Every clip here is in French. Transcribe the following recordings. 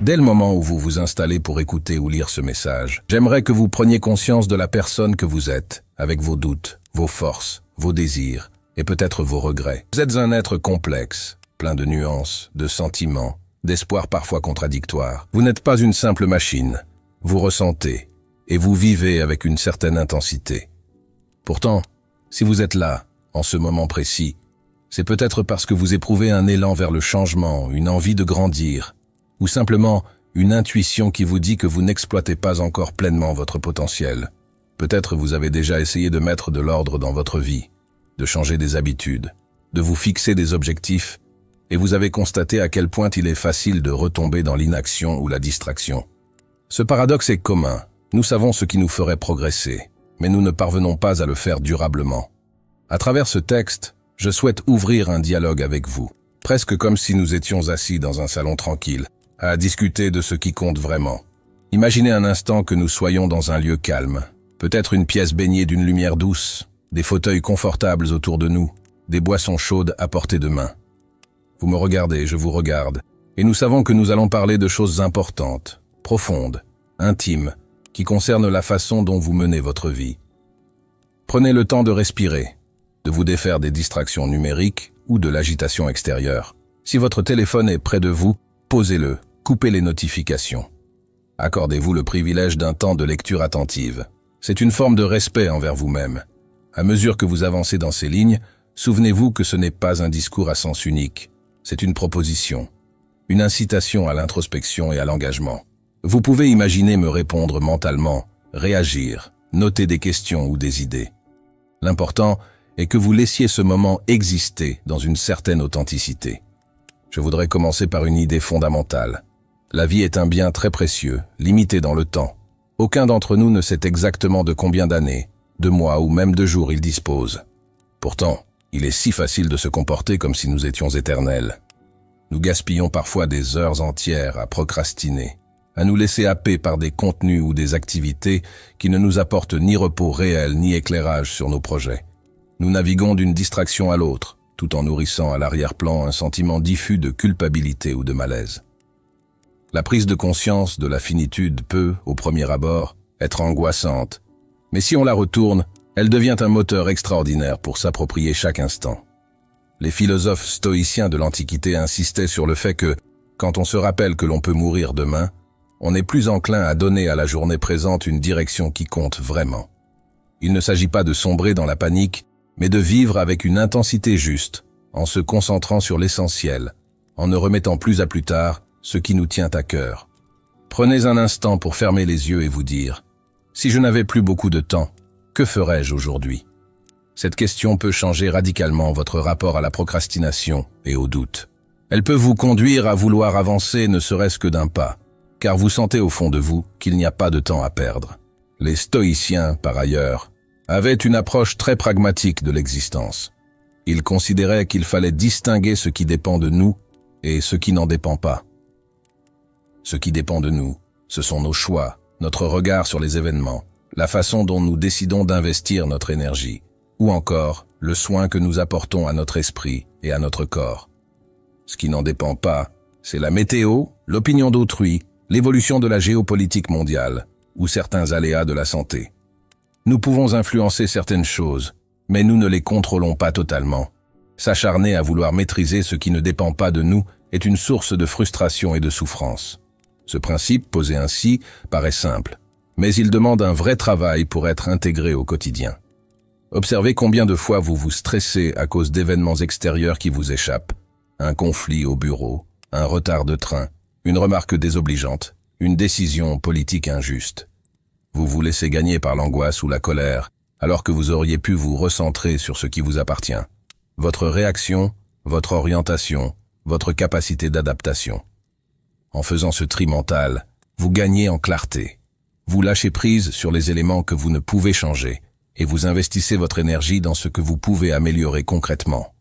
Dès le moment où vous vous installez pour écouter ou lire ce message, j'aimerais que vous preniez conscience de la personne que vous êtes, avec vos doutes, vos forces, vos désirs et peut-être vos regrets. Vous êtes un être complexe, plein de nuances, de sentiments, d'espoirs parfois contradictoires. Vous n'êtes pas une simple machine. Vous ressentez et vous vivez avec une certaine intensité. Pourtant, si vous êtes là, en ce moment précis, c'est peut-être parce que vous éprouvez un élan vers le changement, une envie de grandir, ou simplement une intuition qui vous dit que vous n'exploitez pas encore pleinement votre potentiel. Peut-être vous avez déjà essayé de mettre de l'ordre dans votre vie, de changer des habitudes, de vous fixer des objectifs, et vous avez constaté à quel point il est facile de retomber dans l'inaction ou la distraction. Ce paradoxe est commun. Nous savons ce qui nous ferait progresser, mais nous ne parvenons pas à le faire durablement. À travers ce texte, je souhaite ouvrir un dialogue avec vous, presque comme si nous étions assis dans un salon tranquille, à discuter de ce qui compte vraiment. Imaginez un instant que nous soyons dans un lieu calme, peut-être une pièce baignée d'une lumière douce, des fauteuils confortables autour de nous, des boissons chaudes à portée de main. Vous me regardez, je vous regarde, et nous savons que nous allons parler de choses importantes, profondes, intimes, qui concernent la façon dont vous menez votre vie. Prenez le temps de respirer, de vous défaire des distractions numériques ou de l'agitation extérieure. Si votre téléphone est près de vous, posez-le, coupez les notifications. Accordez-vous le privilège d'un temps de lecture attentive. C'est une forme de respect envers vous-même. À mesure que vous avancez dans ces lignes, souvenez-vous que ce n'est pas un discours à sens unique. C'est une proposition, une incitation à l'introspection et à l'engagement. Vous pouvez imaginer me répondre mentalement, réagir, noter des questions ou des idées. L'important est que vous laissiez ce moment exister dans une certaine authenticité. Je voudrais commencer par une idée fondamentale. La vie est un bien très précieux, limité dans le temps. Aucun d'entre nous ne sait exactement de combien d'années, de mois ou même de jours il dispose. Pourtant, il est si facile de se comporter comme si nous étions éternels. Nous gaspillons parfois des heures entières à procrastiner, à nous laisser happer par des contenus ou des activités qui ne nous apportent ni repos réel ni éclairage sur nos projets. Nous naviguons d'une distraction à l'autre, tout en nourrissant à l'arrière-plan un sentiment diffus de culpabilité ou de malaise. La prise de conscience de la finitude peut, au premier abord, être angoissante, mais si on la retourne, elle devient un moteur extraordinaire pour s'approprier chaque instant. Les philosophes stoïciens de l'Antiquité insistaient sur le fait que, quand on se rappelle que l'on peut mourir demain, on est plus enclin à donner à la journée présente une direction qui compte vraiment. Il ne s'agit pas de sombrer dans la panique, mais de vivre avec une intensité juste, en se concentrant sur l'essentiel, en ne remettant plus à plus tard ce qui nous tient à cœur. Prenez un instant pour fermer les yeux et vous dire « Si je n'avais plus beaucoup de temps, que ferais-je aujourd'hui ?» Cette question peut changer radicalement votre rapport à la procrastination et au doute. Elle peut vous conduire à vouloir avancer ne serait-ce que d'un pas, car vous sentez au fond de vous qu'il n'y a pas de temps à perdre. Les stoïciens, par ailleurs, avaient une approche très pragmatique de l'existence. Ils considéraient qu'il fallait distinguer ce qui dépend de nous et ce qui n'en dépend pas. Ce qui dépend de nous, ce sont nos choix, notre regard sur les événements, la façon dont nous décidons d'investir notre énergie, ou encore le soin que nous apportons à notre esprit et à notre corps. Ce qui n'en dépend pas, c'est la météo, l'opinion d'autrui, l'évolution de la géopolitique mondiale, ou certains aléas de la santé. Nous pouvons influencer certaines choses, mais nous ne les contrôlons pas totalement. S'acharner à vouloir maîtriser ce qui ne dépend pas de nous est une source de frustration et de souffrance. Ce principe, posé ainsi, paraît simple, mais il demande un vrai travail pour être intégré au quotidien. Observez combien de fois vous vous stressez à cause d'événements extérieurs qui vous échappent. Un conflit au bureau, un retard de train, une remarque désobligeante, une décision politique injuste. Vous vous laissez gagner par l'angoisse ou la colère, alors que vous auriez pu vous recentrer sur ce qui vous appartient. Votre réaction, votre orientation, votre capacité d'adaptation. En faisant ce tri mental, vous gagnez en clarté. Vous lâchez prise sur les éléments que vous ne pouvez changer et vous investissez votre énergie dans ce que vous pouvez améliorer concrètement.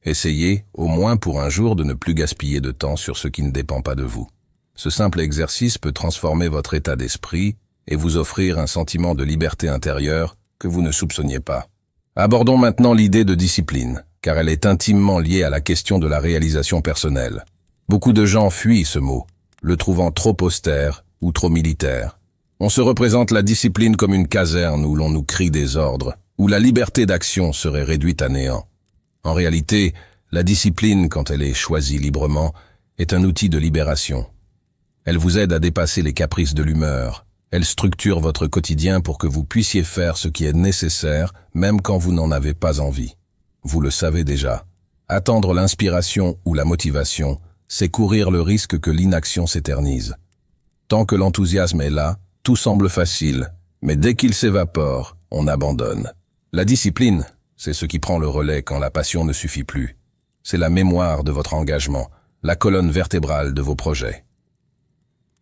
Essayez, au moins pour un jour, de ne plus gaspiller de temps sur ce qui ne dépend pas de vous. Ce simple exercice peut transformer votre état d'esprit et vous offrir un sentiment de liberté intérieure que vous ne soupçonniez pas. Abordons maintenant l'idée de discipline, car elle est intimement liée à la question de la réalisation personnelle. Beaucoup de gens fuient ce mot, le trouvant trop austère ou trop militaire. On se représente la discipline comme une caserne où l'on nous crie des ordres, où la liberté d'action serait réduite à néant. En réalité, la discipline, quand elle est choisie librement, est un outil de libération. Elle vous aide à dépasser les caprices de l'humeur. Elle structure votre quotidien pour que vous puissiez faire ce qui est nécessaire, même quand vous n'en avez pas envie. Vous le savez déjà. Attendre l'inspiration ou la motivation, c'est courir le risque que l'inaction s'éternise. Tant que l'enthousiasme est là, tout semble facile, mais dès qu'il s'évapore, on abandonne. La discipline, c'est ce qui prend le relais quand la passion ne suffit plus. C'est la mémoire de votre engagement, la colonne vertébrale de vos projets.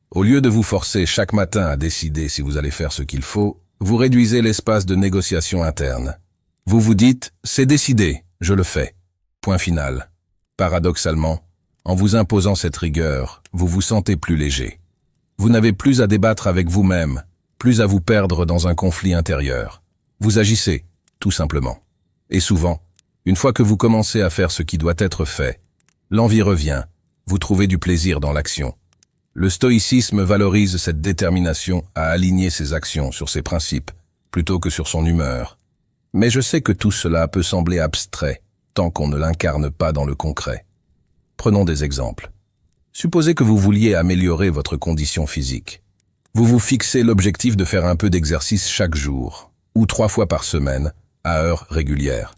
Au lieu de vous forcer chaque matin à décider si vous allez faire ce qu'il faut, vous réduisez l'espace de négociation interne. Vous vous dites « c'est décidé, je le fais ». Point final. Paradoxalement, en vous imposant cette rigueur, vous vous sentez plus léger. Vous n'avez plus à débattre avec vous-même, plus à vous perdre dans un conflit intérieur. Vous agissez, tout simplement. Et souvent, une fois que vous commencez à faire ce qui doit être fait, l'envie revient, vous trouvez du plaisir dans l'action. Le stoïcisme valorise cette détermination à aligner ses actions sur ses principes, plutôt que sur son humeur. Mais je sais que tout cela peut sembler abstrait, tant qu'on ne l'incarne pas dans le concret. Prenons des exemples. Supposez que vous vouliez améliorer votre condition physique. Vous vous fixez l'objectif de faire un peu d'exercice chaque jour, ou 3 fois par semaine, à heures régulières.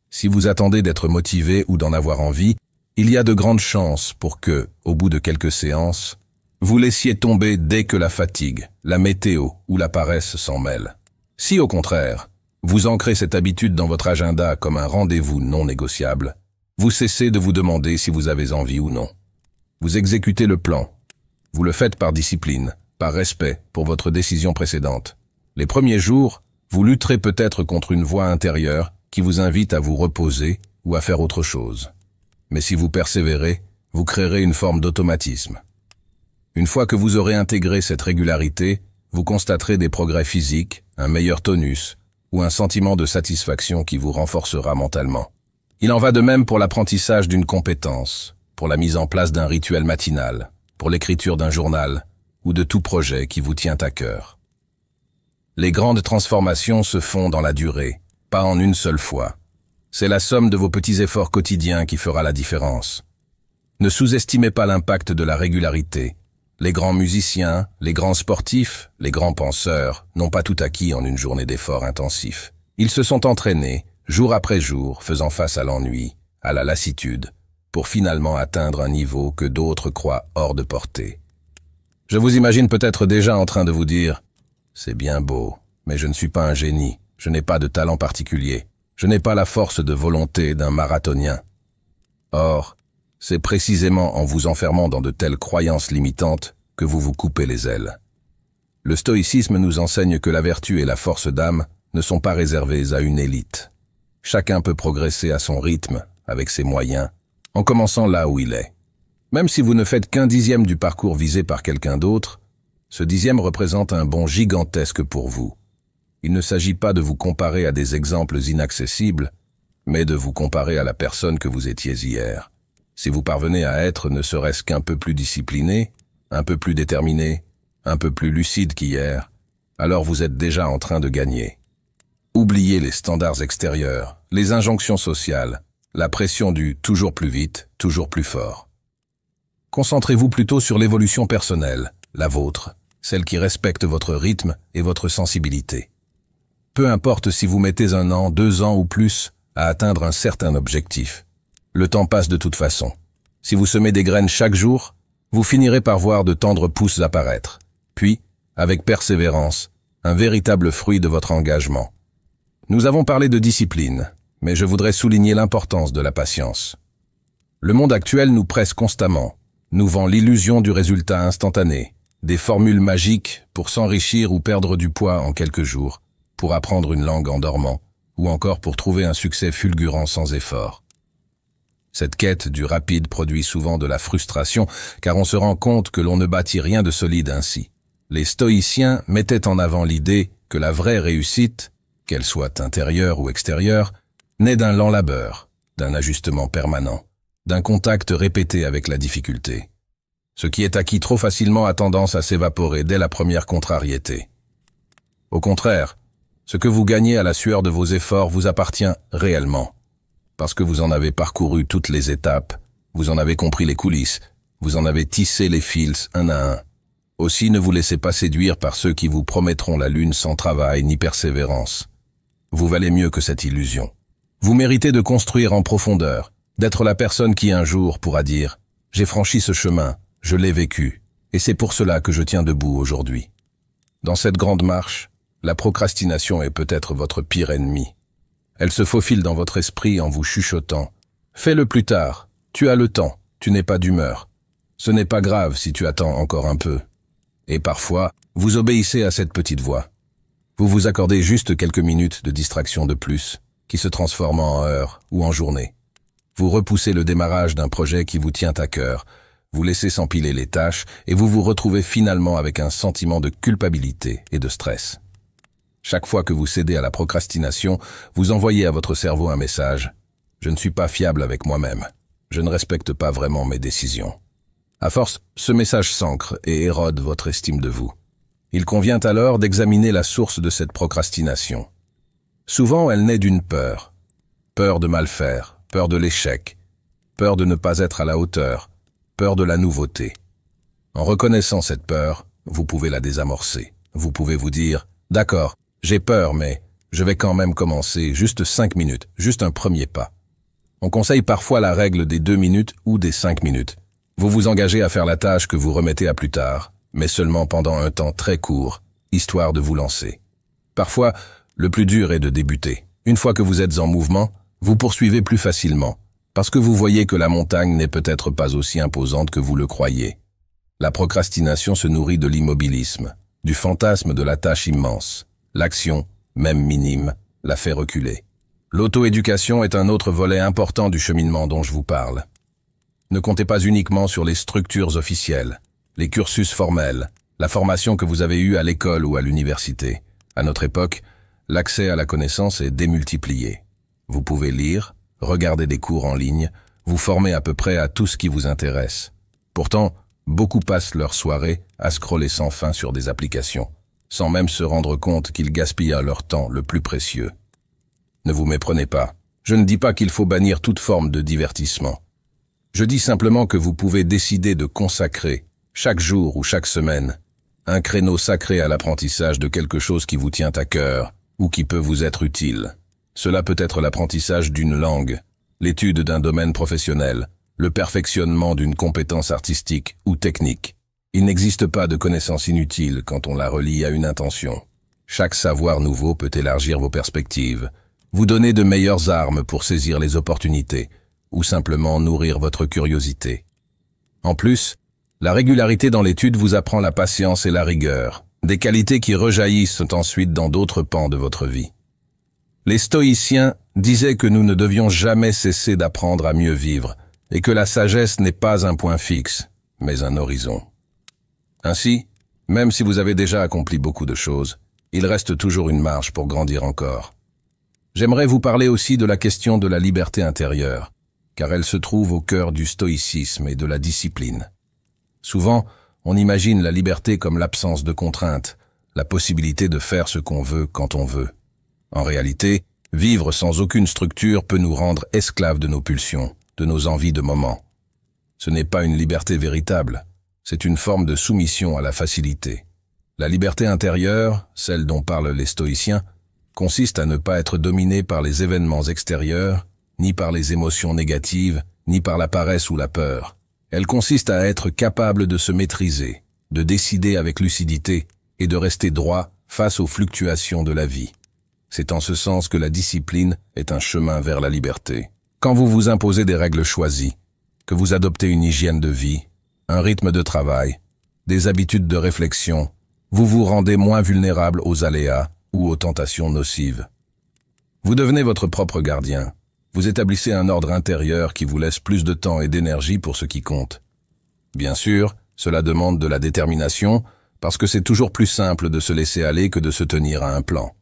Si vous attendez d'être motivé ou d'en avoir envie, il y a de grandes chances pour que, au bout de quelques séances, vous laissiez tomber dès que la fatigue, la météo ou la paresse s'en mêlent. Si au contraire, vous ancrez cette habitude dans votre agenda comme un rendez-vous non négociable, vous cessez de vous demander si vous avez envie ou non. Vous exécutez le plan. Vous le faites par discipline, par respect pour votre décision précédente. Les premiers jours, vous lutterez peut-être contre une voix intérieure qui vous invite à vous reposer ou à faire autre chose. Mais si vous persévérez, vous créerez une forme d'automatisme. Une fois que vous aurez intégré cette régularité, vous constaterez des progrès physiques, un meilleur tonus ou un sentiment de satisfaction qui vous renforcera mentalement. Il en va de même pour l'apprentissage d'une compétence, pour la mise en place d'un rituel matinal, pour l'écriture d'un journal ou de tout projet qui vous tient à cœur. Les grandes transformations se font dans la durée, pas en une seule fois. C'est la somme de vos petits efforts quotidiens qui fera la différence. Ne sous-estimez pas l'impact de la régularité. Les grands musiciens, les grands sportifs, les grands penseurs n'ont pas tout acquis en une journée d'efforts intensifs. Ils se sont entraînés, jour après jour, faisant face à l'ennui, à la lassitude, pour finalement atteindre un niveau que d'autres croient hors de portée. Je vous imagine peut-être déjà en train de vous dire « C'est bien beau, mais je ne suis pas un génie, je n'ai pas de talent particulier, je n'ai pas la force de volonté d'un marathonien. » Or, c'est précisément en vous enfermant dans de telles croyances limitantes que vous vous coupez les ailes. Le stoïcisme nous enseigne que la vertu et la force d'âme ne sont pas réservées à une élite. Chacun peut progresser à son rythme, avec ses moyens, en commençant là où il est. Même si vous ne faites qu'un dixième du parcours visé par quelqu'un d'autre, ce dixième représente un bond gigantesque pour vous. Il ne s'agit pas de vous comparer à des exemples inaccessibles, mais de vous comparer à la personne que vous étiez hier. Si vous parvenez à être ne serait-ce qu'un peu plus discipliné, un peu plus déterminé, un peu plus lucide qu'hier, alors vous êtes déjà en train de gagner. Oubliez les standards extérieurs, les injonctions sociales, la pression du « toujours plus vite, toujours plus fort ». Concentrez-vous plutôt sur l'évolution personnelle, la vôtre, celle qui respecte votre rythme et votre sensibilité. Peu importe si vous mettez 1 an, 2 ans ou plus à atteindre un certain objectif. Le temps passe de toute façon. Si vous semez des graines chaque jour, vous finirez par voir de tendres pousses apparaître. Puis, avec persévérance, un véritable fruit de votre engagement. Nous avons parlé de discipline, mais je voudrais souligner l'importance de la patience. Le monde actuel nous presse constamment, nous vend l'illusion du résultat instantané, des formules magiques pour s'enrichir ou perdre du poids en quelques jours, pour apprendre une langue en dormant, ou encore pour trouver un succès fulgurant sans effort. Cette quête du rapide produit souvent de la frustration, car on se rend compte que l'on ne bâtit rien de solide ainsi. Les stoïciens mettaient en avant l'idée que la vraie réussite, qu'elle soit intérieure ou extérieure, naît d'un lent labeur, d'un ajustement permanent, d'un contact répété avec la difficulté. Ce qui est acquis trop facilement a tendance à s'évaporer dès la première contrariété. Au contraire, ce que vous gagnez à la sueur de vos efforts vous appartient réellement. Parce que vous en avez parcouru toutes les étapes, vous en avez compris les coulisses, vous en avez tissé les fils un à un. Aussi ne vous laissez pas séduire par ceux qui vous promettront la lune sans travail ni persévérance. Vous valez mieux que cette illusion. Vous méritez de construire en profondeur, d'être la personne qui un jour pourra dire « J'ai franchi ce chemin, je l'ai vécu, et c'est pour cela que je tiens debout aujourd'hui ». Dans cette grande marche, la procrastination est peut-être votre pire ennemi. Elle se faufile dans votre esprit en vous chuchotant « Fais-le plus tard, tu as le temps, tu n'es pas d'humeur. Ce n'est pas grave si tu attends encore un peu. » Et parfois, vous obéissez à cette petite voix. Vous vous accordez juste quelques minutes de distraction de plus, qui se transforment en heures ou en journées. Vous repoussez le démarrage d'un projet qui vous tient à cœur, vous laissez s'empiler les tâches et vous vous retrouvez finalement avec un sentiment de culpabilité et de stress. Chaque fois que vous cédez à la procrastination, vous envoyez à votre cerveau un message « Je ne suis pas fiable avec moi-même. Je ne respecte pas vraiment mes décisions. » À force, ce message s'ancre et érode votre estime de vous. Il convient alors d'examiner la source de cette procrastination. Souvent, elle naît d'une peur. Peur de mal faire, peur de l'échec, peur de ne pas être à la hauteur, peur de la nouveauté. En reconnaissant cette peur, vous pouvez la désamorcer. Vous pouvez vous dire « D'accord, j'ai peur, mais je vais quand même commencer, juste 5 minutes, juste un premier pas. » On conseille parfois la règle des 2 minutes ou des 5 minutes. Vous vous engagez à faire la tâche que vous remettez à plus tard, mais seulement pendant un temps très court, histoire de vous lancer. Parfois, le plus dur est de débuter. Une fois que vous êtes en mouvement, vous poursuivez plus facilement, parce que vous voyez que la montagne n'est peut-être pas aussi imposante que vous le croyez. La procrastination se nourrit de l'immobilisme, du fantasme de la tâche immense. L'action, même minime, la fait reculer. L'auto-éducation est un autre volet important du cheminement dont je vous parle. Ne comptez pas uniquement sur les structures officielles, les cursus formels, la formation que vous avez eue à l'école ou à l'université. À notre époque, l'accès à la connaissance est démultiplié. Vous pouvez lire, regarder des cours en ligne, vous former à peu près à tout ce qui vous intéresse. Pourtant, beaucoup passent leur soirée à scroller sans fin sur des applications, sans même se rendre compte qu'ils gaspillent leur temps le plus précieux. Ne vous méprenez pas. Je ne dis pas qu'il faut bannir toute forme de divertissement. Je dis simplement que vous pouvez décider de consacrer, chaque jour ou chaque semaine, un créneau sacré à l'apprentissage de quelque chose qui vous tient à cœur ou qui peut vous être utile. Cela peut être l'apprentissage d'une langue, l'étude d'un domaine professionnel, le perfectionnement d'une compétence artistique ou technique. Il n'existe pas de connaissance inutile quand on la relie à une intention. Chaque savoir nouveau peut élargir vos perspectives, vous donner de meilleures armes pour saisir les opportunités, ou simplement nourrir votre curiosité. En plus, la régularité dans l'étude vous apprend la patience et la rigueur, des qualités qui rejaillissent ensuite dans d'autres pans de votre vie. Les stoïciens disaient que nous ne devions jamais cesser d'apprendre à mieux vivre, et que la sagesse n'est pas un point fixe, mais un horizon. Ainsi, même si vous avez déjà accompli beaucoup de choses, il reste toujours une marge pour grandir encore. J'aimerais vous parler aussi de la question de la liberté intérieure, car elle se trouve au cœur du stoïcisme et de la discipline. Souvent, on imagine la liberté comme l'absence de contraintes, la possibilité de faire ce qu'on veut quand on veut. En réalité, vivre sans aucune structure peut nous rendre esclaves de nos pulsions, de nos envies de moment. Ce n'est pas une liberté véritable, c'est une forme de soumission à la facilité. La liberté intérieure, celle dont parlent les stoïciens, consiste à ne pas être dominé par les événements extérieurs, ni par les émotions négatives, ni par la paresse ou la peur. Elle consiste à être capable de se maîtriser, de décider avec lucidité et de rester droit face aux fluctuations de la vie. C'est en ce sens que la discipline est un chemin vers la liberté. Quand vous vous imposez des règles choisies, que vous adoptez une hygiène de vie, un rythme de travail, des habitudes de réflexion, vous vous rendez moins vulnérable aux aléas ou aux tentations nocives. Vous devenez votre propre gardien. Vous établissez un ordre intérieur qui vous laisse plus de temps et d'énergie pour ce qui compte. Bien sûr, cela demande de la détermination, parce que c'est toujours plus simple de se laisser aller que de se tenir à un plan.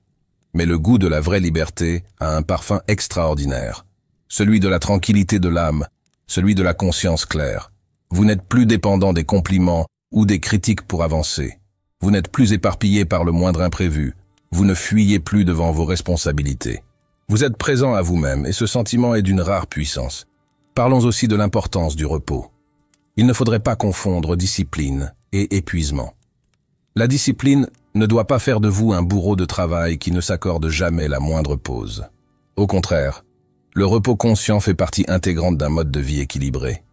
Mais le goût de la vraie liberté a un parfum extraordinaire, celui de la tranquillité de l'âme, celui de la conscience claire. Vous n'êtes plus dépendant des compliments ou des critiques pour avancer. Vous n'êtes plus éparpillé par le moindre imprévu. Vous ne fuyez plus devant vos responsabilités. Vous êtes présent à vous-même et ce sentiment est d'une rare puissance. Parlons aussi de l'importance du repos. Il ne faudrait pas confondre discipline et épuisement. La discipline ne doit pas faire de vous un bourreau de travail qui ne s'accorde jamais la moindre pause. Au contraire, le repos conscient fait partie intégrante d'un mode de vie équilibré.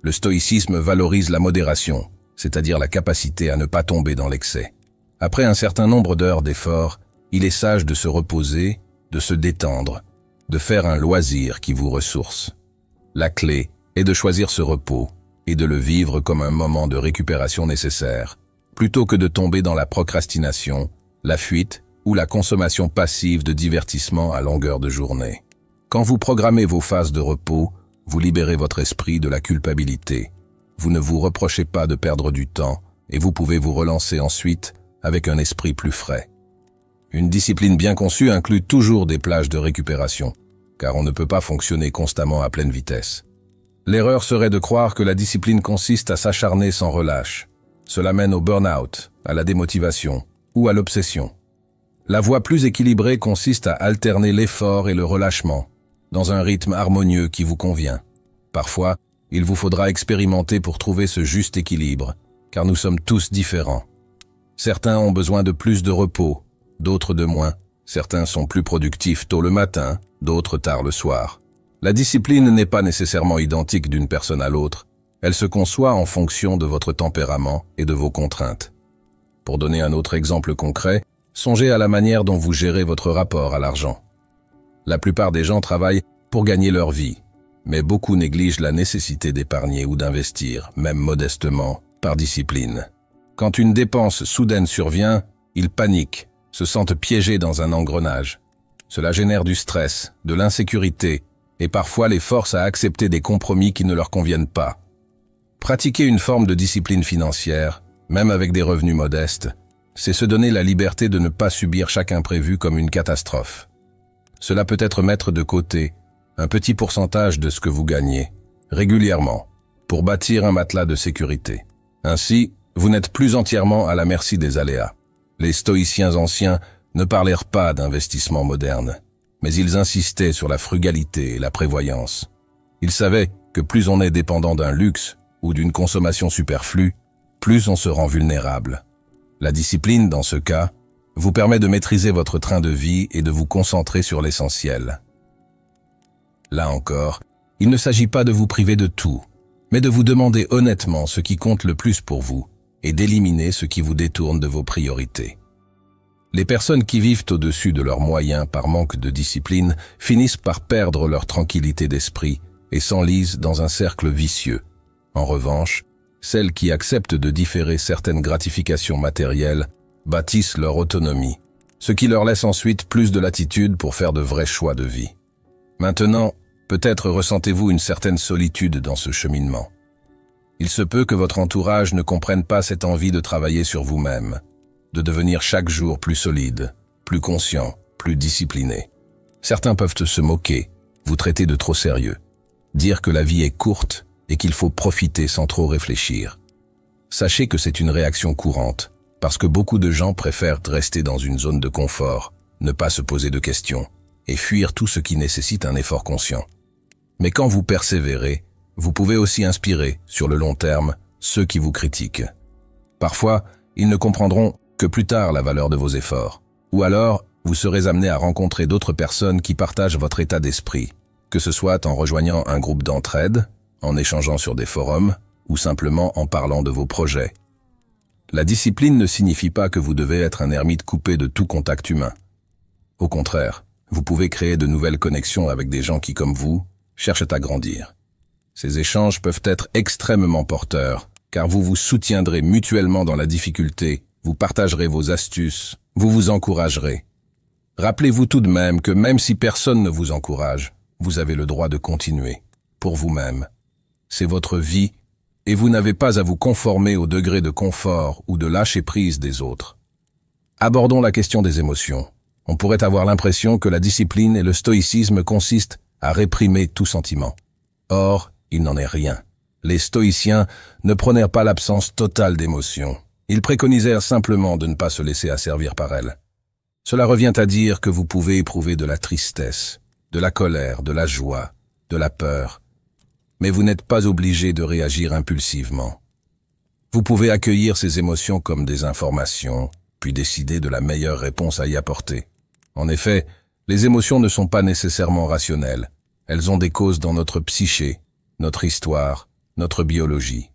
Le stoïcisme valorise la modération, c'est-à-dire la capacité à ne pas tomber dans l'excès. Après un certain nombre d'heures d'effort, il est sage de se reposer, de se détendre, de faire un loisir qui vous ressource. La clé est de choisir ce repos et de le vivre comme un moment de récupération nécessaire, plutôt que de tomber dans la procrastination, la fuite ou la consommation passive de divertissements à longueur de journée. Quand vous programmez vos phases de repos, vous libérez votre esprit de la culpabilité. Vous ne vous reprochez pas de perdre du temps et vous pouvez vous relancer ensuite avec un esprit plus frais. Une discipline bien conçue inclut toujours des plages de récupération, car on ne peut pas fonctionner constamment à pleine vitesse. L'erreur serait de croire que la discipline consiste à s'acharner sans relâche. Cela mène au burn-out, à la démotivation ou à l'obsession. La voie plus équilibrée consiste à alterner l'effort et le relâchement, dans un rythme harmonieux qui vous convient. Parfois, il vous faudra expérimenter pour trouver ce juste équilibre, car nous sommes tous différents. Certains ont besoin de plus de repos, d'autres de moins. Certains sont plus productifs tôt le matin, d'autres tard le soir. La discipline n'est pas nécessairement identique d'une personne à l'autre. Elle se conçoit en fonction de votre tempérament et de vos contraintes. Pour donner un autre exemple concret, songez à la manière dont vous gérez votre rapport à l'argent. La plupart des gens travaillent pour gagner leur vie, mais beaucoup négligent la nécessité d'épargner ou d'investir, même modestement, par discipline. Quand une dépense soudaine survient, ils paniquent, se sentent piégés dans un engrenage. Cela génère du stress, de l'insécurité, et parfois les force à accepter des compromis qui ne leur conviennent pas. Pratiquer une forme de discipline financière, même avec des revenus modestes, c'est se donner la liberté de ne pas subir chaque imprévu comme une catastrophe. Cela peut être mettre de côté un petit pourcentage de ce que vous gagnez, régulièrement, pour bâtir un matelas de sécurité. Ainsi, vous n'êtes plus entièrement à la merci des aléas. Les stoïciens anciens ne parlèrent pas d'investissement moderne, mais ils insistaient sur la frugalité et la prévoyance. Ils savaient que plus on est dépendant d'un luxe ou d'une consommation superflue, plus on se rend vulnérable. La discipline, dans ce cas, vous permet de maîtriser votre train de vie et de vous concentrer sur l'essentiel. Là encore, il ne s'agit pas de vous priver de tout, mais de vous demander honnêtement ce qui compte le plus pour vous et d'éliminer ce qui vous détourne de vos priorités. Les personnes qui vivent au-dessus de leurs moyens par manque de discipline finissent par perdre leur tranquillité d'esprit et s'enlisent dans un cercle vicieux. En revanche, celles qui acceptent de différer certaines gratifications matérielles bâtissent leur autonomie, ce qui leur laisse ensuite plus de latitude pour faire de vrais choix de vie. Maintenant, peut-être ressentez-vous une certaine solitude dans ce cheminement. Il se peut que votre entourage ne comprenne pas cette envie de travailler sur vous-même, de devenir chaque jour plus solide, plus conscient, plus discipliné. Certains peuvent se moquer, vous traiter de trop sérieux, dire que la vie est courte et qu'il faut profiter sans trop réfléchir. Sachez que c'est une réaction courante, parce que beaucoup de gens préfèrent rester dans une zone de confort, ne pas se poser de questions, et fuir tout ce qui nécessite un effort conscient. Mais quand vous persévérez, vous pouvez aussi inspirer, sur le long terme, ceux qui vous critiquent. Parfois, ils ne comprendront que plus tard la valeur de vos efforts. Ou alors, vous serez amené à rencontrer d'autres personnes qui partagent votre état d'esprit, que ce soit en rejoignant un groupe d'entraide, en échangeant sur des forums, ou simplement en parlant de vos projets. La discipline ne signifie pas que vous devez être un ermite coupé de tout contact humain. Au contraire, vous pouvez créer de nouvelles connexions avec des gens qui, comme vous, cherchent à grandir. Ces échanges peuvent être extrêmement porteurs, car vous vous soutiendrez mutuellement dans la difficulté, vous partagerez vos astuces, vous vous encouragerez. Rappelez-vous tout de même que même si personne ne vous encourage, vous avez le droit de continuer, pour vous-même. C'est votre vie, et vous n'avez pas à vous conformer au degré de confort ou de lâcher-prise des autres. Abordons la question des émotions. On pourrait avoir l'impression que la discipline et le stoïcisme consistent à réprimer tout sentiment. Or, il n'en est rien. Les stoïciens ne prônèrent pas l'absence totale d'émotions. Ils préconisèrent simplement de ne pas se laisser asservir par elles. Cela revient à dire que vous pouvez éprouver de la tristesse, de la colère, de la joie, de la peur, mais vous n'êtes pas obligé de réagir impulsivement. Vous pouvez accueillir ces émotions comme des informations, puis décider de la meilleure réponse à y apporter. En effet, les émotions ne sont pas nécessairement rationnelles. Elles ont des causes dans notre psyché, notre histoire, notre biologie.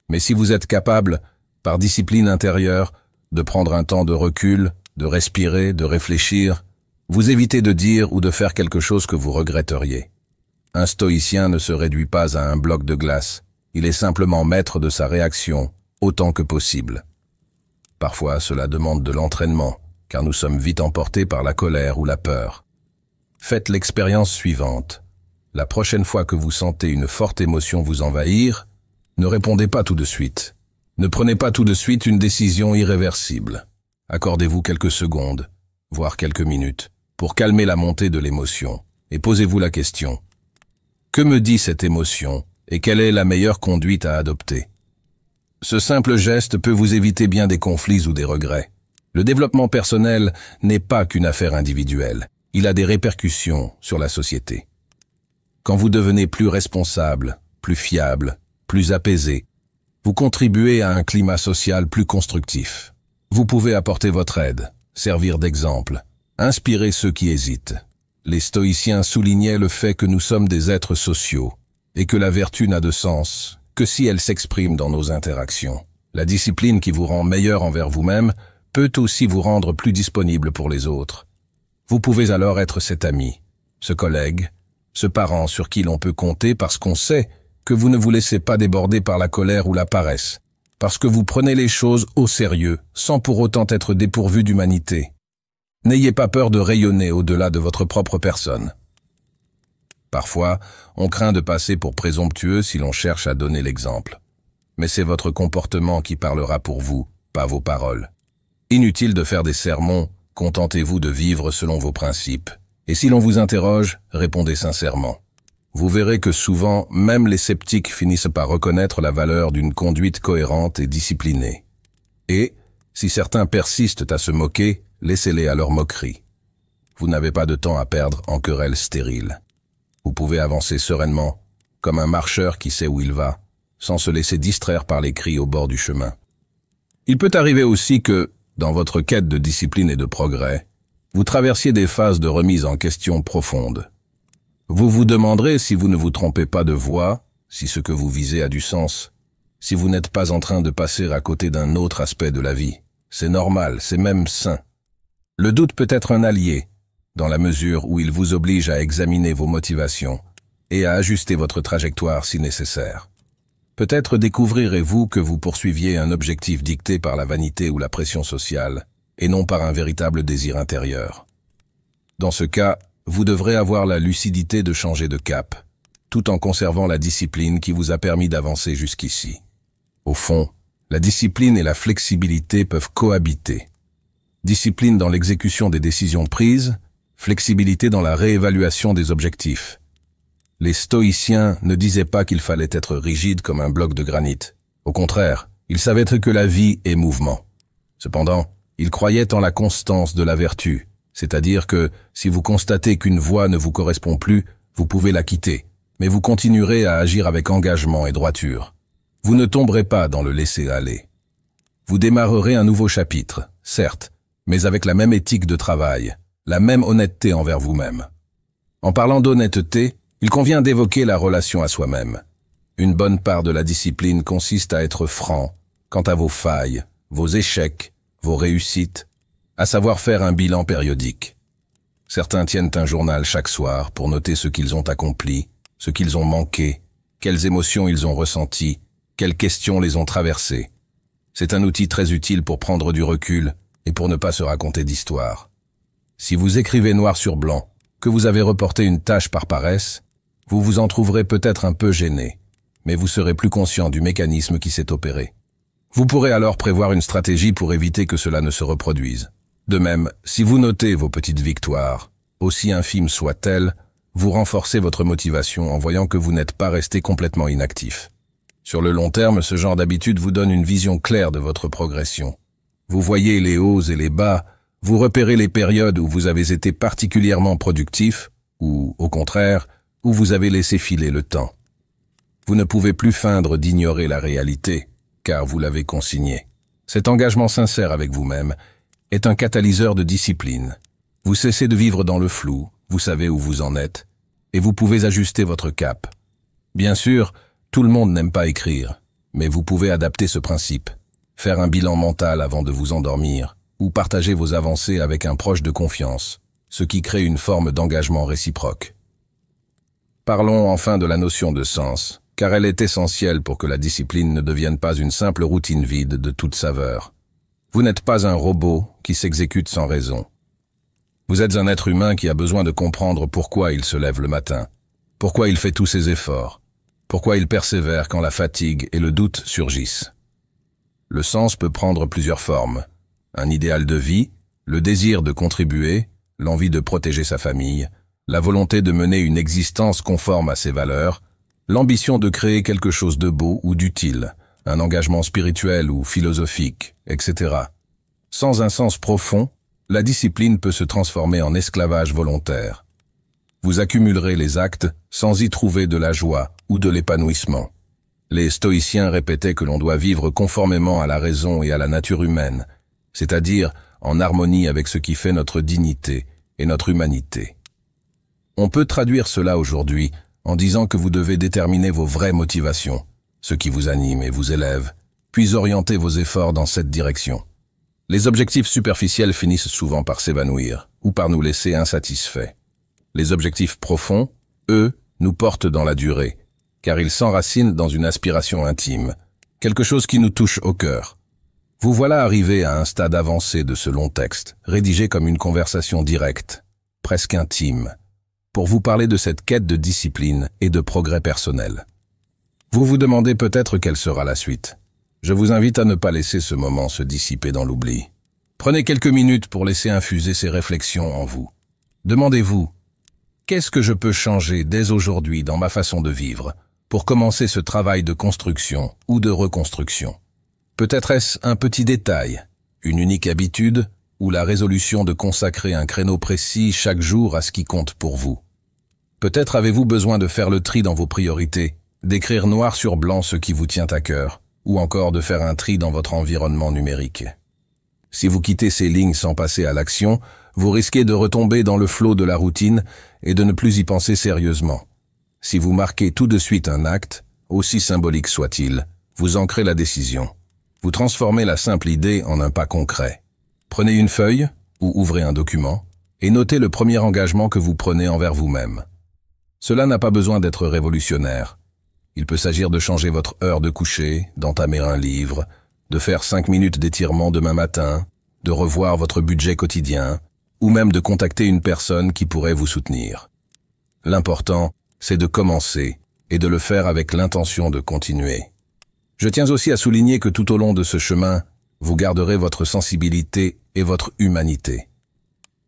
Mais si vous êtes capable, par discipline intérieure, de prendre un temps de recul, de respirer, de réfléchir, vous évitez de dire ou de faire quelque chose que vous regretteriez. Un stoïcien ne se réduit pas à un bloc de glace, il est simplement maître de sa réaction, autant que possible. Parfois, cela demande de l'entraînement, car nous sommes vite emportés par la colère ou la peur. Faites l'expérience suivante. La prochaine fois que vous sentez une forte émotion vous envahir, ne répondez pas tout de suite. Ne prenez pas tout de suite une décision irréversible. Accordez-vous quelques secondes, voire quelques minutes, pour calmer la montée de l'émotion, et posez-vous la question. Que me dit cette émotion, et quelle est la meilleure conduite à adopter? Ce simple geste peut vous éviter bien des conflits ou des regrets. Le développement personnel n'est pas qu'une affaire individuelle, il a des répercussions sur la société. Quand vous devenez plus responsable, plus fiable, plus apaisé, vous contribuez à un climat social plus constructif. Vous pouvez apporter votre aide, servir d'exemple, inspirer ceux qui hésitent. Les stoïciens soulignaient le fait que nous sommes des êtres sociaux et que la vertu n'a de sens que si elle s'exprime dans nos interactions. La discipline qui vous rend meilleur envers vous-même peut aussi vous rendre plus disponible pour les autres. Vous pouvez alors être cet ami, ce collègue, ce parent sur qui l'on peut compter parce qu'on sait que vous ne vous laissez pas déborder par la colère ou la paresse, parce que vous prenez les choses au sérieux, sans pour autant être dépourvu d'humanité. N'ayez pas peur de rayonner au-delà de votre propre personne. Parfois, on craint de passer pour présomptueux si l'on cherche à donner l'exemple. Mais c'est votre comportement qui parlera pour vous, pas vos paroles. Inutile de faire des sermons, contentez-vous de vivre selon vos principes. Et si l'on vous interroge, répondez sincèrement. Vous verrez que souvent, même les sceptiques finissent par reconnaître la valeur d'une conduite cohérente et disciplinée. Et, si certains persistent à se moquer, laissez-les à leur moquerie. Vous n'avez pas de temps à perdre en querelles stériles. Vous pouvez avancer sereinement, comme un marcheur qui sait où il va, sans se laisser distraire par les cris au bord du chemin. Il peut arriver aussi que, dans votre quête de discipline et de progrès, vous traversiez des phases de remise en question profonde. Vous vous demanderez si vous ne vous trompez pas de voie, si ce que vous visez a du sens, si vous n'êtes pas en train de passer à côté d'un autre aspect de la vie. C'est normal, c'est même sain. Le doute peut être un allié, dans la mesure où il vous oblige à examiner vos motivations et à ajuster votre trajectoire si nécessaire. Peut-être découvrirez-vous que vous poursuiviez un objectif dicté par la vanité ou la pression sociale, et non par un véritable désir intérieur. Dans ce cas, vous devrez avoir la lucidité de changer de cap, tout en conservant la discipline qui vous a permis d'avancer jusqu'ici. Au fond, la discipline et la flexibilité peuvent cohabiter. Discipline dans l'exécution des décisions prises, flexibilité dans la réévaluation des objectifs. Les stoïciens ne disaient pas qu'il fallait être rigide comme un bloc de granit. Au contraire, ils savaient que la vie est mouvement. Cependant, ils croyaient en la constance de la vertu, c'est-à-dire que si vous constatez qu'une voie ne vous correspond plus, vous pouvez la quitter, mais vous continuerez à agir avec engagement et droiture. Vous ne tomberez pas dans le laisser-aller. Vous démarrerez un nouveau chapitre, certes, mais avec la même éthique de travail, la même honnêteté envers vous-même. En parlant d'honnêteté, il convient d'évoquer la relation à soi-même. Une bonne part de la discipline consiste à être franc quant à vos failles, vos échecs, vos réussites, à savoir faire un bilan périodique. Certains tiennent un journal chaque soir pour noter ce qu'ils ont accompli, ce qu'ils ont manqué, quelles émotions ils ont ressenties, quelles questions les ont traversées. C'est un outil très utile pour prendre du recul et pour ne pas se raconter d'histoire. Si vous écrivez noir sur blanc que vous avez reporté une tâche par paresse, vous vous en trouverez peut-être un peu gêné, mais vous serez plus conscient du mécanisme qui s'est opéré. Vous pourrez alors prévoir une stratégie pour éviter que cela ne se reproduise. De même, si vous notez vos petites victoires, aussi infimes soient-elles, vous renforcez votre motivation en voyant que vous n'êtes pas resté complètement inactif. Sur le long terme, ce genre d'habitude vous donne une vision claire de votre progression. Vous voyez les hauts et les bas, vous repérez les périodes où vous avez été particulièrement productif, ou, au contraire, où vous avez laissé filer le temps. Vous ne pouvez plus feindre d'ignorer la réalité, car vous l'avez consignée. Cet engagement sincère avec vous-même est un catalyseur de discipline. Vous cessez de vivre dans le flou, vous savez où vous en êtes, et vous pouvez ajuster votre cap. Bien sûr, tout le monde n'aime pas écrire, mais vous pouvez adapter ce principe, faire un bilan mental avant de vous endormir, ou partager vos avancées avec un proche de confiance, ce qui crée une forme d'engagement réciproque. Parlons enfin de la notion de sens, car elle est essentielle pour que la discipline ne devienne pas une simple routine vide de toute saveur. Vous n'êtes pas un robot qui s'exécute sans raison. Vous êtes un être humain qui a besoin de comprendre pourquoi il se lève le matin, pourquoi il fait tous ses efforts, pourquoi il persévère quand la fatigue et le doute surgissent. Le sens peut prendre plusieurs formes. Un idéal de vie, le désir de contribuer, l'envie de protéger sa famille, la volonté de mener une existence conforme à ses valeurs, l'ambition de créer quelque chose de beau ou d'utile, un engagement spirituel ou philosophique, etc. Sans un sens profond, la discipline peut se transformer en esclavage volontaire. Vous accumulerez les actes sans y trouver de la joie ou de l'épanouissement. Les stoïciens répétaient que l'on doit vivre conformément à la raison et à la nature humaine, c'est-à-dire en harmonie avec ce qui fait notre dignité et notre humanité. On peut traduire cela aujourd'hui en disant que vous devez déterminer vos vraies motivations, ce qui vous anime et vous élève, puis orienter vos efforts dans cette direction. Les objectifs superficiels finissent souvent par s'évanouir ou par nous laisser insatisfaits. Les objectifs profonds, eux, nous portent dans la durée, car ils s'enracinent dans une aspiration intime, quelque chose qui nous touche au cœur. Vous voilà arrivé à un stade avancé de ce long texte, rédigé comme une conversation directe, presque intime, pour vous parler de cette quête de discipline et de progrès personnel. Vous vous demandez peut-être quelle sera la suite. Je vous invite à ne pas laisser ce moment se dissiper dans l'oubli. Prenez quelques minutes pour laisser infuser ces réflexions en vous. Demandez-vous, qu'est-ce que je peux changer dès aujourd'hui dans ma façon de vivre pour commencer ce travail de construction ou de reconstruction? Peut-être est-ce un petit détail, une unique habitude ou la résolution de consacrer un créneau précis chaque jour à ce qui compte pour vous. Peut-être avez-vous besoin de faire le tri dans vos priorités, d'écrire noir sur blanc ce qui vous tient à cœur, ou encore de faire un tri dans votre environnement numérique. Si vous quittez ces lignes sans passer à l'action, vous risquez de retomber dans le flot de la routine et de ne plus y penser sérieusement. Si vous marquez tout de suite un acte, aussi symbolique soit-il, vous ancrez la décision. Vous transformez la simple idée en un pas concret. Prenez une feuille ou ouvrez un document et notez le premier engagement que vous prenez envers vous-même. Cela n'a pas besoin d'être révolutionnaire. Il peut s'agir de changer votre heure de coucher, d'entamer un livre, de faire 5 minutes d'étirement demain matin, de revoir votre budget quotidien, ou même de contacter une personne qui pourrait vous soutenir. L'important, c'est de commencer et de le faire avec l'intention de continuer. Je tiens aussi à souligner que tout au long de ce chemin, vous garderez votre sensibilité et votre humanité.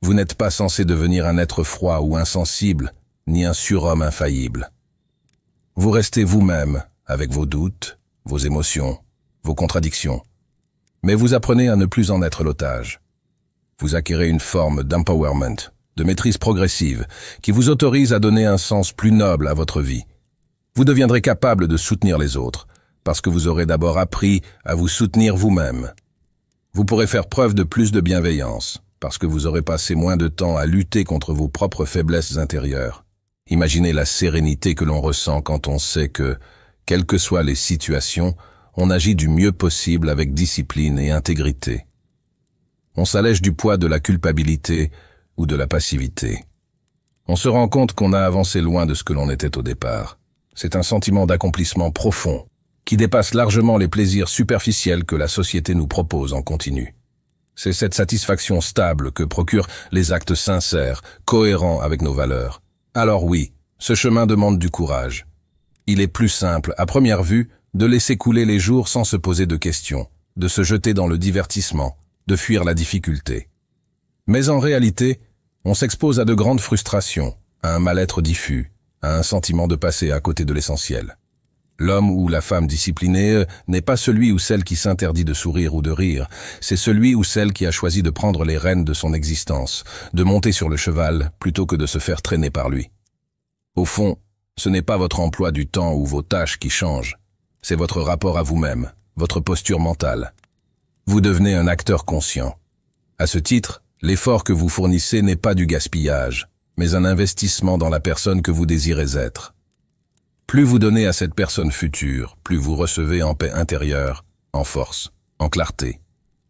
Vous n'êtes pas censé devenir un être froid ou insensible, ni un surhomme infaillible. Vous restez vous-même, avec vos doutes, vos émotions, vos contradictions. Mais vous apprenez à ne plus en être l'otage. Vous acquérez une forme d'empowerment, de maîtrise progressive, qui vous autorise à donner un sens plus noble à votre vie. Vous deviendrez capable de soutenir les autres, parce que vous aurez d'abord appris à vous soutenir vous-même. Vous pourrez faire preuve de plus de bienveillance, parce que vous aurez passé moins de temps à lutter contre vos propres faiblesses intérieures. Imaginez la sérénité que l'on ressent quand on sait que, quelles que soient les situations, on agit du mieux possible avec discipline et intégrité. On s'allège du poids de la culpabilité ou de la passivité. On se rend compte qu'on a avancé loin de ce que l'on était au départ. C'est un sentiment d'accomplissement profond, qui dépasse largement les plaisirs superficiels que la société nous propose en continu. C'est cette satisfaction stable que procurent les actes sincères, cohérents avec nos valeurs. Alors oui, ce chemin demande du courage. Il est plus simple, à première vue, de laisser couler les jours sans se poser de questions, de se jeter dans le divertissement, de fuir la difficulté. Mais en réalité, on s'expose à de grandes frustrations, à un mal-être diffus, à un sentiment de passer à côté de l'essentiel. L'homme ou la femme disciplinée n'est pas celui ou celle qui s'interdit de sourire ou de rire, c'est celui ou celle qui a choisi de prendre les rênes de son existence, de monter sur le cheval plutôt que de se faire traîner par lui. Au fond, ce n'est pas votre emploi du temps ou vos tâches qui changent, c'est votre rapport à vous-même, votre posture mentale. Vous devenez un acteur conscient. À ce titre, l'effort que vous fournissez n'est pas du gaspillage, mais un investissement dans la personne que vous désirez être. Plus vous donnez à cette personne future, plus vous recevez en paix intérieure, en force, en clarté.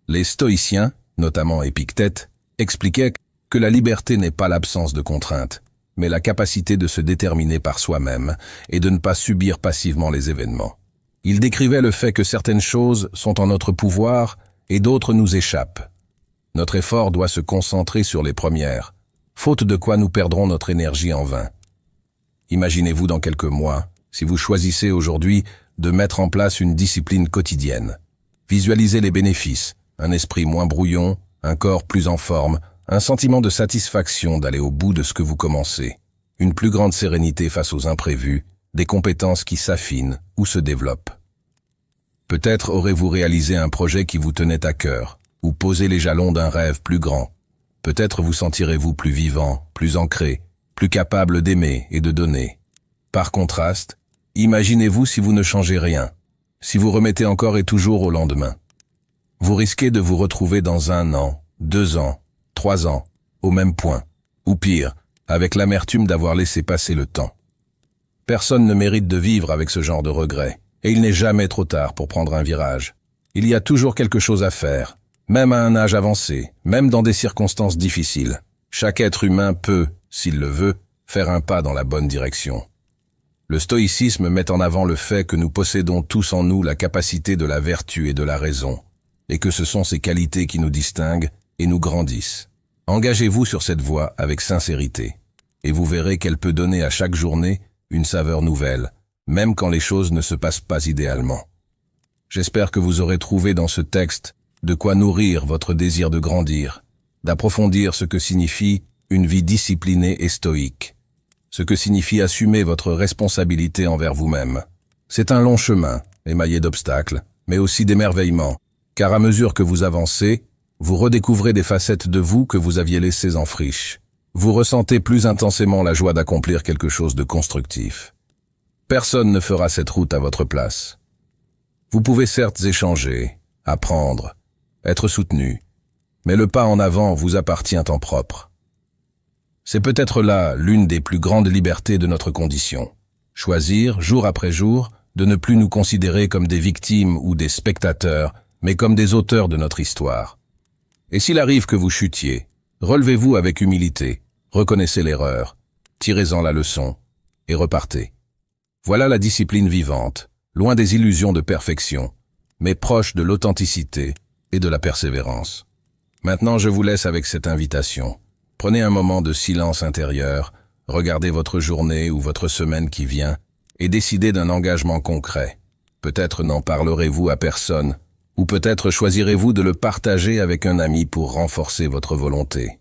Les stoïciens, notamment Épictète, expliquaient que la liberté n'est pas l'absence de contraintes, mais la capacité de se déterminer par soi-même et de ne pas subir passivement les événements. Ils décrivaient le fait que certaines choses sont en notre pouvoir et d'autres nous échappent. Notre effort doit se concentrer sur les premières, faute de quoi nous perdrons notre énergie en vain. Imaginez-vous dans quelques mois, si vous choisissez aujourd'hui de mettre en place une discipline quotidienne. Visualisez les bénéfices, un esprit moins brouillon, un corps plus en forme, un sentiment de satisfaction d'aller au bout de ce que vous commencez, une plus grande sérénité face aux imprévus, des compétences qui s'affinent ou se développent. Peut-être aurez-vous réalisé un projet qui vous tenait à cœur, ou posé les jalons d'un rêve plus grand. Peut-être vous sentirez-vous plus vivant, plus ancré, plus capable d'aimer et de donner. Par contraste, imaginez-vous si vous ne changez rien, si vous remettez encore et toujours au lendemain. Vous risquez de vous retrouver dans 1 an, 2 ans, 3 ans, au même point, ou pire, avec l'amertume d'avoir laissé passer le temps. Personne ne mérite de vivre avec ce genre de regrets, et il n'est jamais trop tard pour prendre un virage. Il y a toujours quelque chose à faire, même à un âge avancé, même dans des circonstances difficiles. Chaque être humain peut, s'il le veut, faire un pas dans la bonne direction. Le stoïcisme met en avant le fait que nous possédons tous en nous la capacité de la vertu et de la raison, et que ce sont ces qualités qui nous distinguent et nous grandissent. Engagez-vous sur cette voie avec sincérité, et vous verrez qu'elle peut donner à chaque journée une saveur nouvelle, même quand les choses ne se passent pas idéalement. J'espère que vous aurez trouvé dans ce texte de quoi nourrir votre désir de grandir, d'approfondir ce que signifie une vie disciplinée et stoïque, ce que signifie assumer votre responsabilité envers vous-même. C'est un long chemin, émaillé d'obstacles, mais aussi d'émerveillements, car à mesure que vous avancez, vous redécouvrez des facettes de vous que vous aviez laissées en friche. Vous ressentez plus intensément la joie d'accomplir quelque chose de constructif. Personne ne fera cette route à votre place. Vous pouvez certes échanger, apprendre, être soutenu, mais le pas en avant vous appartient en propre. C'est peut-être là l'une des plus grandes libertés de notre condition. Choisir, jour après jour, de ne plus nous considérer comme des victimes ou des spectateurs, mais comme des auteurs de notre histoire. Et s'il arrive que vous chutiez, relevez-vous avec humilité, reconnaissez l'erreur, tirez-en la leçon, et repartez. Voilà la discipline vivante, loin des illusions de perfection, mais proche de l'authenticité et de la persévérance. Maintenant, je vous laisse avec cette invitation. Prenez un moment de silence intérieur, regardez votre journée ou votre semaine qui vient et décidez d'un engagement concret. Peut-être n'en parlerez-vous à personne, ou peut-être choisirez-vous de le partager avec un ami pour renforcer votre volonté.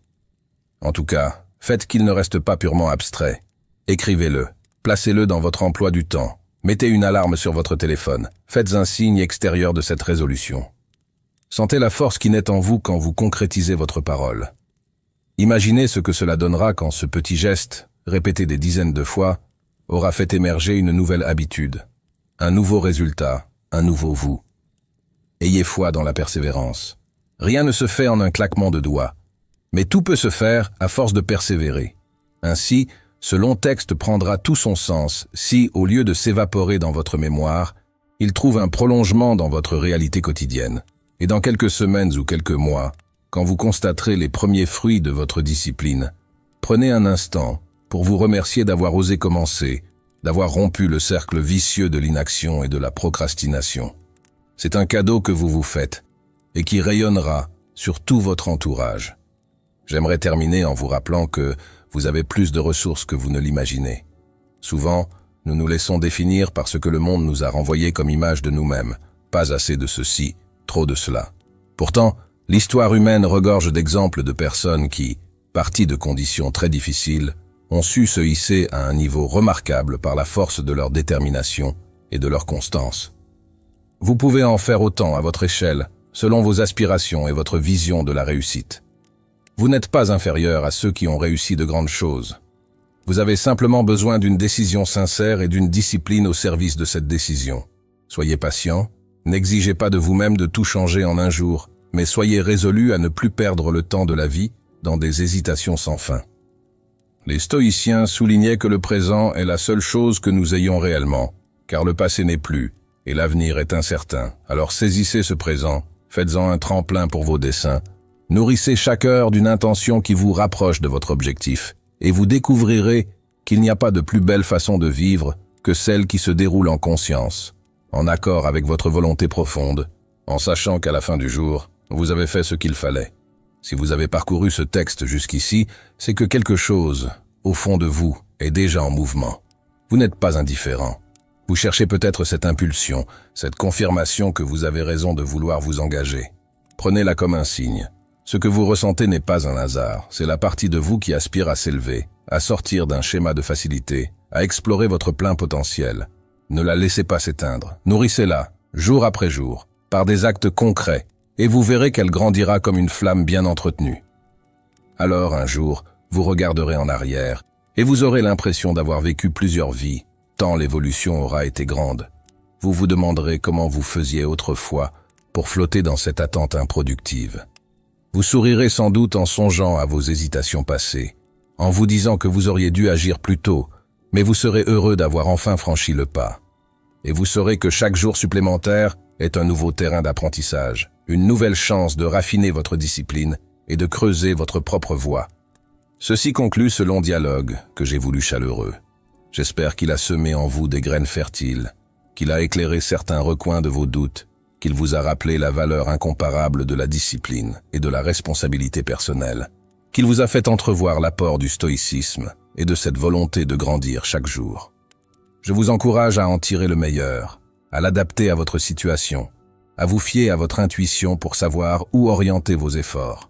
En tout cas, faites qu'il ne reste pas purement abstrait. Écrivez-le, placez-le dans votre emploi du temps, mettez une alarme sur votre téléphone, faites un signe extérieur de cette résolution. Sentez la force qui naît en vous quand vous concrétisez votre parole. Imaginez ce que cela donnera quand ce petit geste, répété des dizaines de fois, aura fait émerger une nouvelle habitude, un nouveau résultat, un nouveau vous. Ayez foi dans la persévérance. Rien ne se fait en un claquement de doigts, mais tout peut se faire à force de persévérer. Ainsi, ce long texte prendra tout son sens si, au lieu de s'évaporer dans votre mémoire, il trouve un prolongement dans votre réalité quotidienne. Et dans quelques semaines ou quelques mois, quand vous constaterez les premiers fruits de votre discipline, prenez un instant pour vous remercier d'avoir osé commencer, d'avoir rompu le cercle vicieux de l'inaction et de la procrastination. C'est un cadeau que vous vous faites et qui rayonnera sur tout votre entourage. J'aimerais terminer en vous rappelant que vous avez plus de ressources que vous ne l'imaginez. Souvent, nous nous laissons définir par ce que le monde nous a renvoyé comme image de nous-mêmes. Pas assez de ceci, trop de cela. Pourtant, l'histoire humaine regorge d'exemples de personnes qui, parties de conditions très difficiles, ont su se hisser à un niveau remarquable par la force de leur détermination et de leur constance. Vous pouvez en faire autant à votre échelle, selon vos aspirations et votre vision de la réussite. Vous n'êtes pas inférieur à ceux qui ont réussi de grandes choses. Vous avez simplement besoin d'une décision sincère et d'une discipline au service de cette décision. Soyez patient, n'exigez pas de vous-même de tout changer en un jour, mais soyez résolu à ne plus perdre le temps de la vie dans des hésitations sans fin. Les stoïciens soulignaient que le présent est la seule chose que nous ayons réellement, car le passé n'est plus, et l'avenir est incertain. Alors saisissez ce présent, faites-en un tremplin pour vos desseins, nourrissez chaque heure d'une intention qui vous rapproche de votre objectif, et vous découvrirez qu'il n'y a pas de plus belle façon de vivre que celle qui se déroule en conscience, en accord avec votre volonté profonde, en sachant qu'à la fin du jour, vous avez fait ce qu'il fallait. Si vous avez parcouru ce texte jusqu'ici, c'est que quelque chose, au fond de vous, est déjà en mouvement. Vous n'êtes pas indifférent. Vous cherchez peut-être cette impulsion, cette confirmation que vous avez raison de vouloir vous engager. Prenez-la comme un signe. Ce que vous ressentez n'est pas un hasard, c'est la partie de vous qui aspire à s'élever, à sortir d'un schéma de facilité, à explorer votre plein potentiel. Ne la laissez pas s'éteindre, nourrissez-la, jour après jour, par des actes concrets, et vous verrez qu'elle grandira comme une flamme bien entretenue. Alors, un jour, vous regarderez en arrière, et vous aurez l'impression d'avoir vécu plusieurs vies, tant l'évolution aura été grande. Vous vous demanderez comment vous faisiez autrefois pour flotter dans cette attente improductive. Vous sourirez sans doute en songeant à vos hésitations passées, en vous disant que vous auriez dû agir plus tôt, mais vous serez heureux d'avoir enfin franchi le pas. Et vous saurez que chaque jour supplémentaire est un nouveau terrain d'apprentissage, une nouvelle chance de raffiner votre discipline et de creuser votre propre voie. Ceci conclut ce long dialogue que j'ai voulu chaleureux. J'espère qu'il a semé en vous des graines fertiles, qu'il a éclairé certains recoins de vos doutes, qu'il vous a rappelé la valeur incomparable de la discipline et de la responsabilité personnelle, qu'il vous a fait entrevoir l'apport du stoïcisme et de cette volonté de grandir chaque jour. Je vous encourage à en tirer le meilleur, à l'adapter à votre situation, à vous fier à votre intuition pour savoir où orienter vos efforts.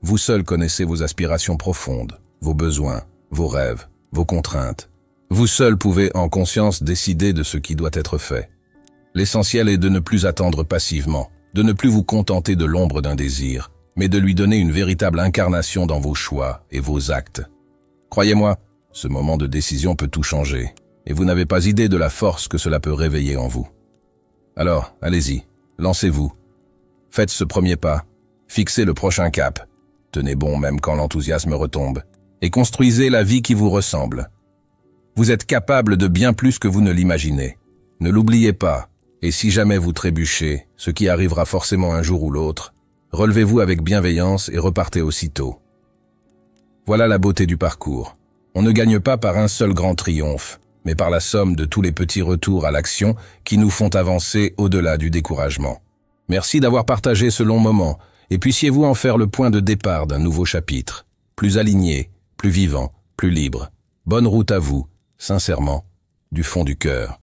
Vous seul connaissez vos aspirations profondes, vos besoins, vos rêves, vos contraintes. Vous seul pouvez en conscience décider de ce qui doit être fait. L'essentiel est de ne plus attendre passivement, de ne plus vous contenter de l'ombre d'un désir, mais de lui donner une véritable incarnation dans vos choix et vos actes. Croyez-moi, ce moment de décision peut tout changer, et vous n'avez pas idée de la force que cela peut réveiller en vous. Alors, allez-y, lancez-vous. Faites ce premier pas, fixez le prochain cap, tenez bon même quand l'enthousiasme retombe, et construisez la vie qui vous ressemble. Vous êtes capable de bien plus que vous ne l'imaginez. Ne l'oubliez pas. Et si jamais vous trébuchez, ce qui arrivera forcément un jour ou l'autre, relevez-vous avec bienveillance et repartez aussitôt. Voilà la beauté du parcours. On ne gagne pas par un seul grand triomphe, mais par la somme de tous les petits retours à l'action qui nous font avancer au-delà du découragement. Merci d'avoir partagé ce long moment, et puissiez-vous en faire le point de départ d'un nouveau chapitre, plus aligné, plus vivant, plus libre. Bonne route à vous, sincèrement, du fond du cœur.